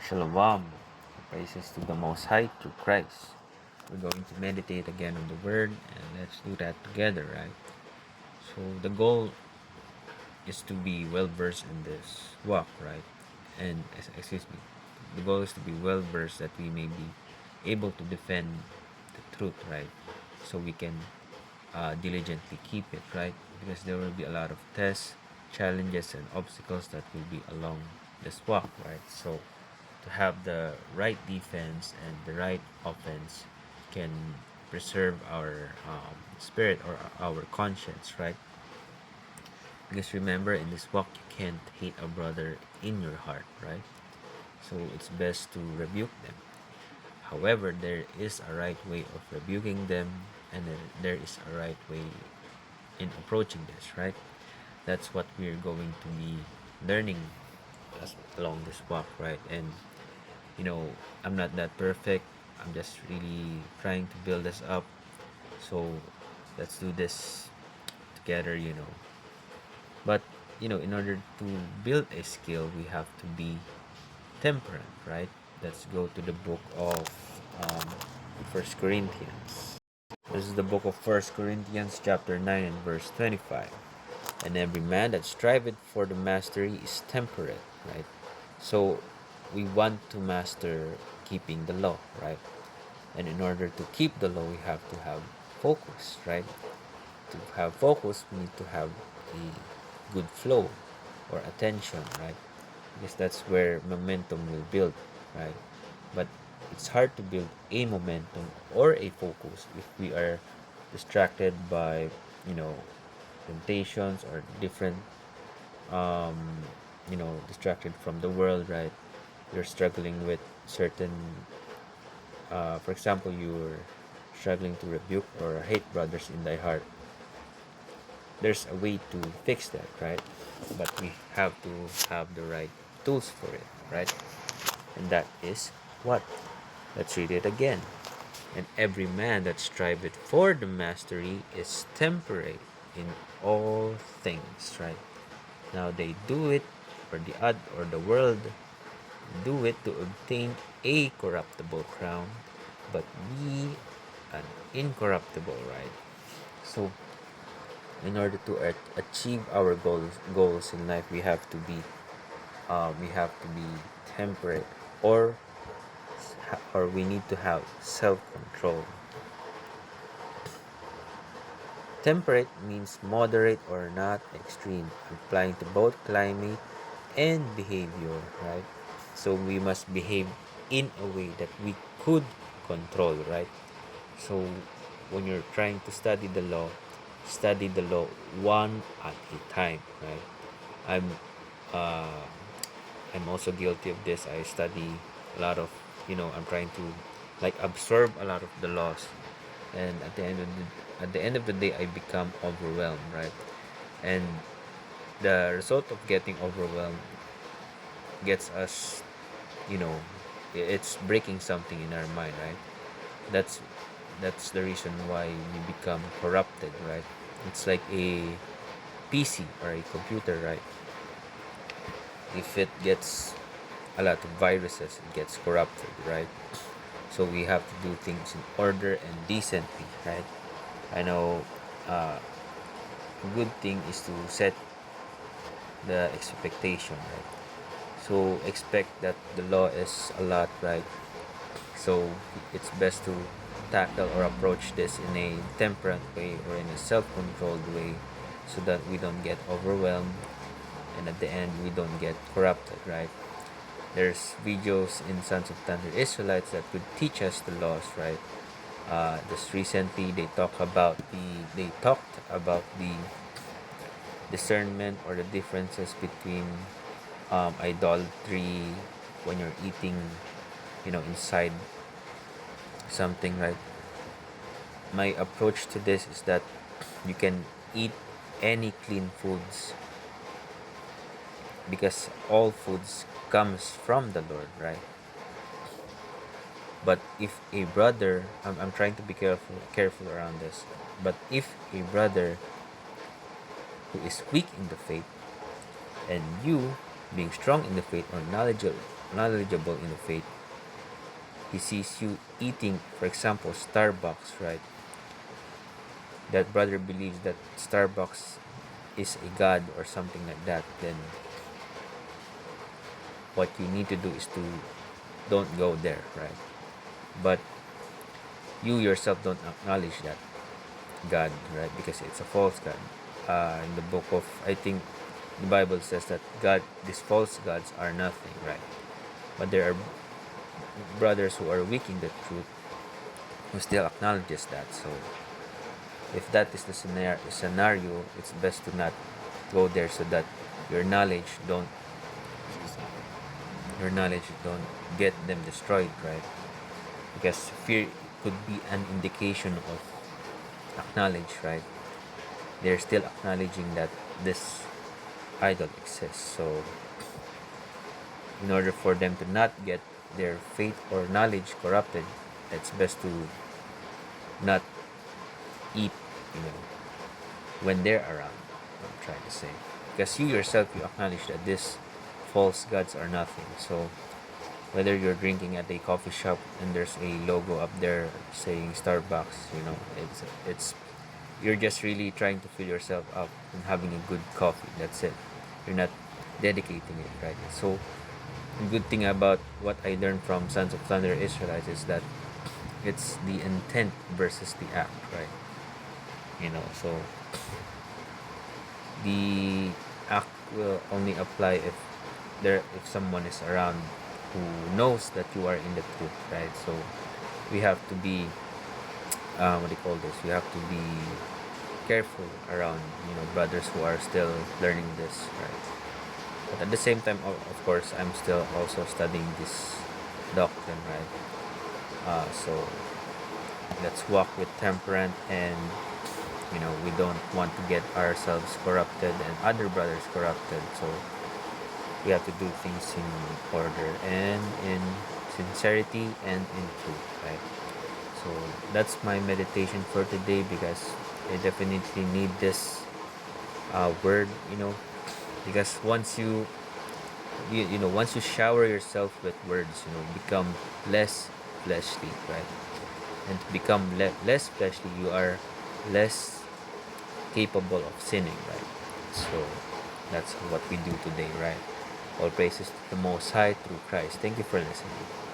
Shalom. Praises to the Most High through Christ. We're going to meditate again on the Word, and let's do that together, right? So, the goal is to be well versed in this walk, right? And, excuse me, the goal is to be well versed that we may be able to defend the truth, right? So we can diligently keep it, right? Because there will be a lot of tests, challenges, and obstacles that will be along this walk, right? So to have the right defense and the right offense can preserve our spirit or our conscience, right? Because remember, in this walk, you can't hate a brother in your heart, right? So it's best to rebuke them. However, there is a right way of rebuking them, and there is a right way in approaching this, right? That's what we're going to be learning along this walk, right? And I'm not that perfect. I'm just really trying to build this up. So let's do this together. But in order to build a skill, we have to be temperate, right? Let's go to the book of um, First Corinthians. This is the book of First Corinthians, chapter 9 and verse 25. And every man that striveth for the mastery is temperate, right? So we want to master keeping the law, right? And in order to keep the law, we have to have focus, right? To have focus, we need to have a good flow or attention, right? Because that's where momentum will build, right? But it's hard to build a momentum or a focus if we are distracted by, you know, temptations or different, um, distracted from the world, right? You're struggling with certain, for example, you're struggling to rebuke or hate brothers in thy heart. There's a way to fix that, right? But we have to have the right tools for it, right? And that is what? Let's read it again. And every man that striveth for the mastery is temperate in all things, right? Now they do it for the world do it to obtain a corruptible crown, but we an incorruptible, right? So in order to achieve our goals in life, we have to be temperate, or we need to have self-control. Temperate means moderate or not extreme, applying to both climate and behavior, right? So we must behave in a way that we could control, right? So when you're trying to study the law one at a time, right? I'm uh, I'm also guilty of this. I study a lot of, I'm trying to like absorb a lot of the laws, and at the end of the day, I become overwhelmed, right? And the result of getting overwhelmed gets us, you know, it's breaking something in our mind, right? That's that's the reason why we become corrupted, right? It's like a PC or a computer, right? If it gets a lot of viruses, it gets corrupted, right? So we have to do things in order and decently, right? I know a good thing is to set the expectation, right? So expect that the law is a lot, right? So it's best to tackle or approach this in a temperate way or in a self-controlled way, so that we don't get overwhelmed, and at the end we don't get corrupted, right? There's videos in Sons of Thunder Israelites that could teach us the laws, right? Just recently they talked about the discernment or the differences between idolatry when you're eating, inside something, right? My approach to this is that you can eat any clean foods, because all foods comes from the Lord, right? But if a brother, I'm trying to be careful around this, but if a brother who is weak in the faith, and you being strong in the faith or knowledgeable knowledgeable in the faith, he sees you eating, for example, Starbucks, right? That brother believes that Starbucks is a god or something like that, then what you need to do is to don't go there, right? But you yourself don't acknowledge that god, right? Because it's a false god. In the book of, I think, the Bible says that God, these false gods are nothing, right? But there are brothers who are weak in the truth who still acknowledges that. So if that is the scenario, it's best to not go there, so that your knowledge don't don't get them destroyed, right? Because fear could be an indication of acknowledge, right? They're still acknowledging that this idol exists. So in order for them to not get their faith or knowledge corrupted, it's best to not eat, you know, when they're around. I'm trying to say, because you yourself, you acknowledge that these false gods are nothing. So whether you're drinking at a coffee shop and there's a logo up there saying Starbucks, you know, it's you're just really trying to fill yourself up and having a good coffee. That's it. You're not dedicating it, right? So the good thing about what I learned from Sons of Thunder Israelites is that it's the intent versus the act, right? You know, so the act will only apply if someone is around who knows that you are in the truth, right? So we have to be what do you call this? We have to be careful around, you know, brothers who are still learning this, right? But at the same time, of course, I'm still also studying this doctrine, right? So let's walk with temperance, and you know, we don't want to get ourselves corrupted and other brothers corrupted. So we have to do things in order and in sincerity and in truth, right? So that's my meditation for today, because I definitely need this word, you know, because once you shower yourself with words, you know, become less fleshly, right? And to become less fleshly, you are less capable of sinning, right? So that's what we do today, right? All praises to the Most High through Christ. Thank you for listening.